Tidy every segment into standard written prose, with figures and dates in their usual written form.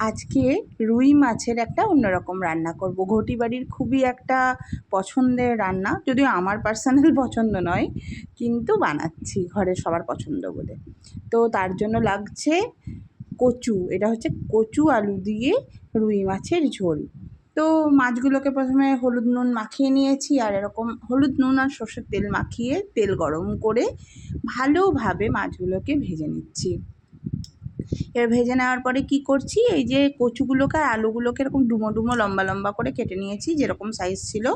আজকে রুই মাছের একটা অন্যরকম রান্না করব। ঘটি বাড়ির খুবই একটা পছন্দের রান্না, যদিও আমার পার্সোনাল পছন্দ নয়, কিন্তু বানাচ্ছি ঘরের সবার পছন্দ বলে। তো তার জন্য লাগছে কচু। এটা হচ্ছে কচু আলু দিয়ে রুই মাছের ঝোল। তো মাছগুলোকে প্রথমে হলুদ নুন মাখিয়ে নিয়েছি, আর এরকম হলুদ নুন আর সর্ষের তেল মাখিয়ে তেল গরম করে ভালোভাবে মাছগুলোকে ভেজে নিচ্ছি। এবার ভেজে নেওয়ার পরে কি করছি, এই যে কচুগুলোকে আর আলুগুলোকে এরকম ডুমো ডুমো লম্বা লম্বা করে কেটে নিয়েছি, যেরকম সাইজ ছিল।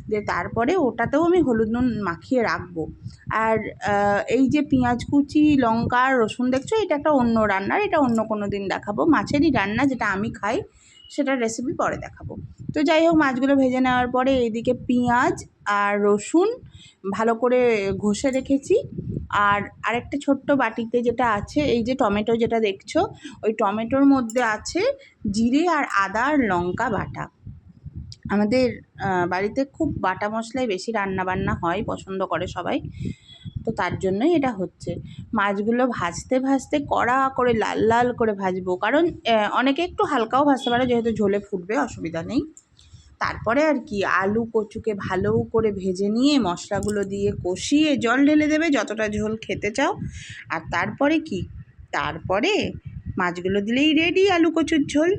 দিয়ে তারপরে ওটাতেও আমি হলুদ নুন মাখিয়ে রাখবো। আর এই যে পেঁয়াজ কুচি, লঙ্কা আর রসুন দেখছো, এটা একটা অন্য রান্নার, এটা অন্য কোনো দিন দেখাবো। মাছেরই রান্না, যেটা আমি খাই সেটার রেসিপি পরে দেখাবো। তো যাই হোক, মাছগুলো ভেজে নেওয়ার পরে এইদিকে পেঁয়াজ আর রসুন ভালো করে ঘষে রেখেছি। আর আরেকটা ছোট্ট বাটিতে যেটা আছে, এই যে টমেটো যেটা দেখছো, ওই টমেটোর মধ্যে আছে জিরে আর আদা আর লঙ্কা বাটা। আমাদের বাড়িতে খুব বাটা মশলাই বেশি রান্না বান্না হয়, পছন্দ করে সবাই। তো তার জন্যই এটা হচ্ছে। মাছগুলো ভাজতে ভাজতে কড়া করে লাল লাল করে ভাজবো, কারণ অনেকে একটু হালকাও ভাজতে পারে, যেহেতু ঝোলে ফুটবে, অসুবিধা নেই। তারপরে আর কি, আলু কচুকে ভালো করে ভেজে নিয়ে মশলাগুলো দিয়ে কষিয়ে জল ঢেলে দেবে যতটা ঝোল খেতে চাও। আর তারপরে কি, তারপরে মাছগুলো দিলেই রেডি আলু কচুর ঝোল।